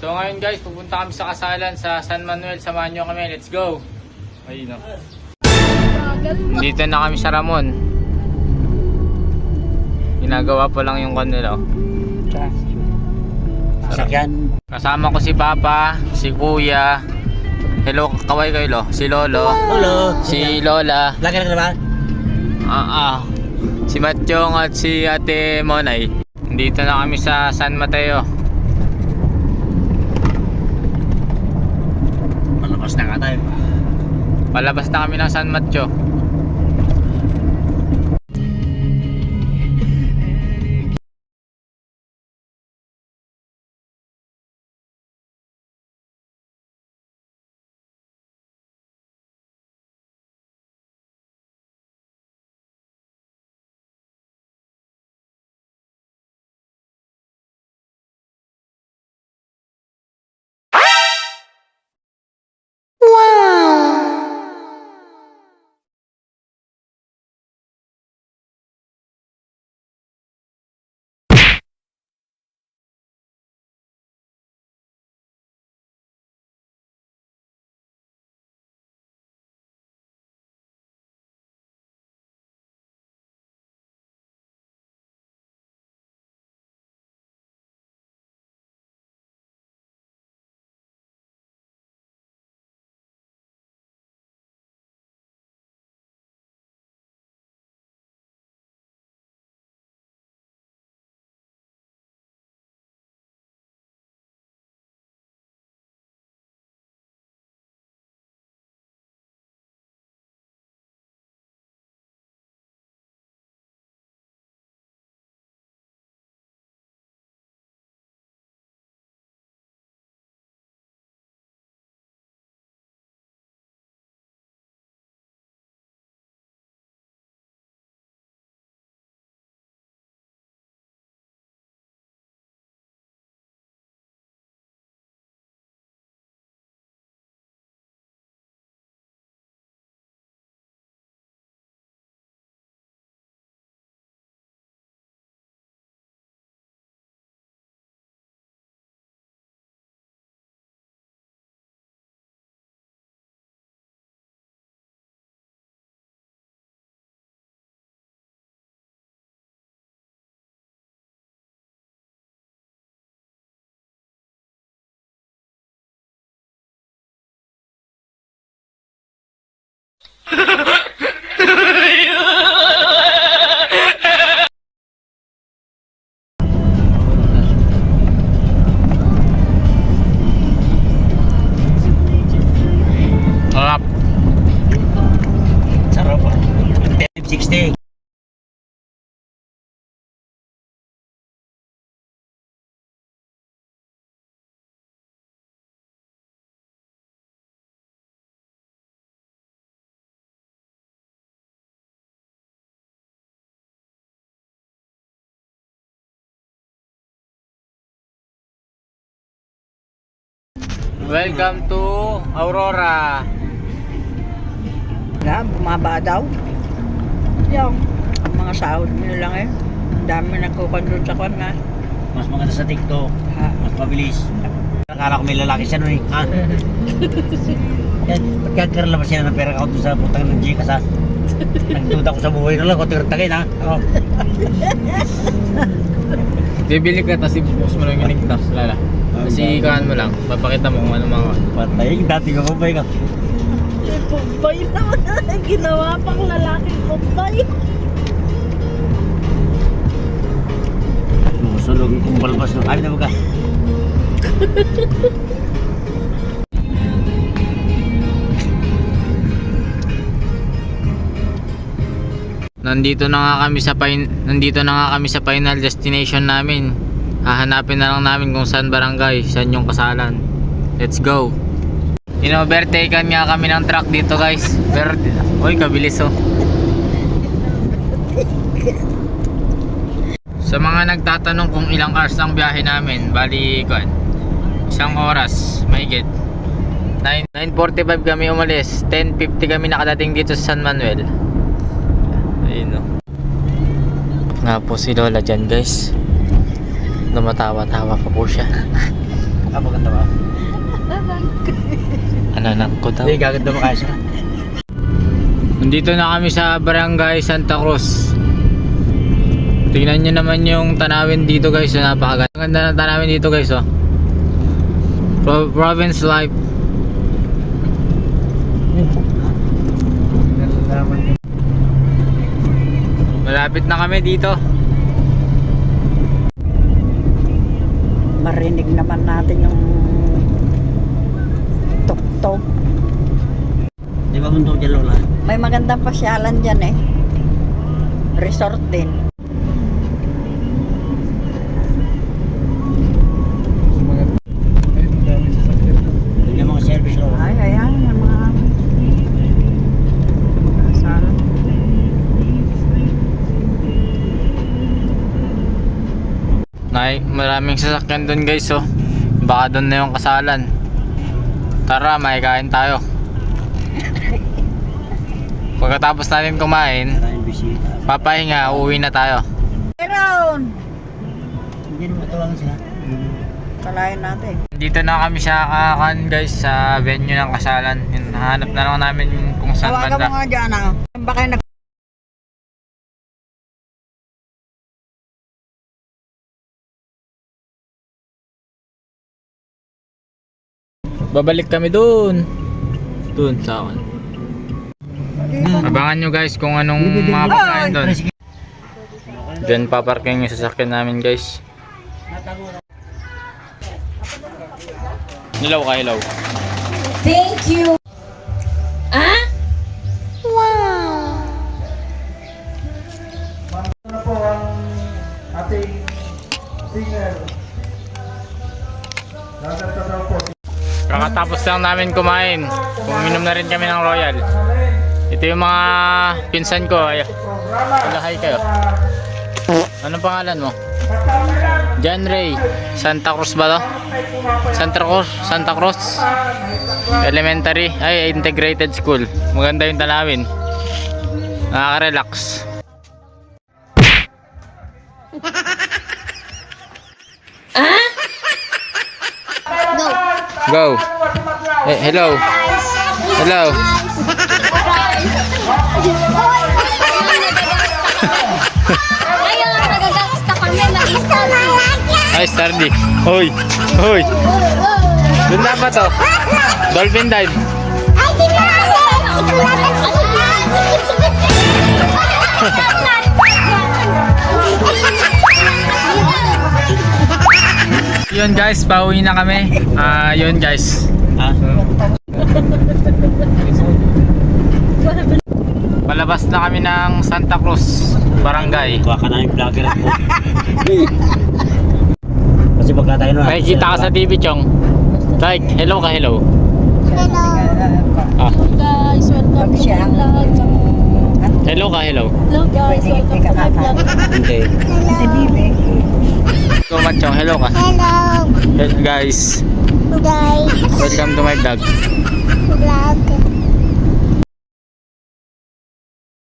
So ngayon guys, pupunta kami sa kasalan sa San Manuel. Samahan nyo kami, let's go. Ayun o. Dito na kami sa Ramon. Ginagawa pa lang yung kanila. Sakyan. Kasama ko si Papa, si Kuya. Hello, kaway kayo lo. Si Lolo. Hello. Si Lola. Lagi na ba? Si Matchong at si Ate Monay. Dito na kami sa San Mateo. Palabas na ka tayo. Palabas na kami ng San Mateo. Harap. Sarap ah. 1060. Welcome to Aurora. Na, bumaba daw. Yung mga sahod nyo lang eh. Ang dami nagkukondol sa kwan na. Mas maganda sa TikTok. Ha? Mas mabilis. Akala ko may lalaki siya nun eh. Ha? Ba't kagkarala pa siya ng pera account sa putang ng Gcash ha? Nagduda ko sa buhay na lang. Kunti tagay na. Oh. Bibili ka tapos i-post mo lang yung link tapos lala. Kasi ikahan mo lang, papakita mo kung ano mga Patay. Dati ko pa ka. Pumbay naman. Ginawa pang lalaking pumbay. Susulog yung balbas nun. Ay na ba ka? Nandito na nga kami sa final destination namin. Hahanapin na lang namin kung saan barangay, saan yung kasalan. Let's go. In-overtaken nga kami ng truck dito guys. Pero, uy, kabilis oh. Sa mga nagtatanong kung ilang hours ang biyahe namin, bali, isang oras, mahigit. 9:45 kami umalis, 10:50 kami nakadating dito sa San Manuel. Ayun oh. Nga po si Lola dyan guys. Namatawa-tawa pa po siya. Maganda ba? tao. Hindi, gaganda mo kaya siya. Nandito na kami sa Barangay Santa Cruz. Tingnan nyo naman yung tanawin dito guys. Napakaganda. Ang ganda ng tanawin dito guys. Oh. Province life. Malapit na kami dito. Marinig naman natin yung tuktok. Di ba mundo dyan, Lola? May magandang pasyalan dyan eh. Resort din. Yung mga service, Lola. Ay, ayan. Yung mga kasalan. Maraming sasakyan doon guys. Oh. Baka doon na yung kasalan. Tara, may kain tayo. Pagkatapos natin kumain, Maraming bisita. papahinga, uuwi na tayo. Meron! Hindi naman matuwang siya. Kalayan natin. Dito na kami sa Kakan guys, sa venue ng kasalan. Hanap na lang namin kung saan Tawagan mo banda. nga dyan ah. Baka nag... Babalik kami doon. Doon sa akin. Abangan nyo guys kung anong mga pagkain doon. Diyan paparking yung sasakyan namin guys. Hilaw ka, hilaw. Thank you. Ah? Wow. Ano po ang ating singer? Dadagdag daw po. Kakatapos lang namin kumain. Uminom na rin kami ng Royal. Ito yung mga pinsan ko. Ay, hi kayo. Anong pangalan mo? John Ray. Santa Cruz ba to? Santa Cruz Elementary. Ay, integrated school. Maganda yung tanawin. Nakaka-relax. Go. Hey, hello. Hello. Ngayon, nagagasta kami, mag-study. Ay, Stardy. Hoy. Hoy. Doon na ba to? Dolphin dive. Ay, Yun guys, pauwi na kami. Yun guys. Ha? Palabas na kami ng Santa Cruz Barangay. Kuha ka na yung vlogger ako. Kasi pagka tayo na. Nakikita ka sa TV, Chong. Like, hello ka, hello. Ah, guys, welcome to Siya my ang... vlog. hello ka, hello. Hello guys, Pwede welcome to my vlog. Okay. Ate Bibi. Go, Chong, hello ka. Hello Hello guys. guys, Welcome to my vlog. vlog.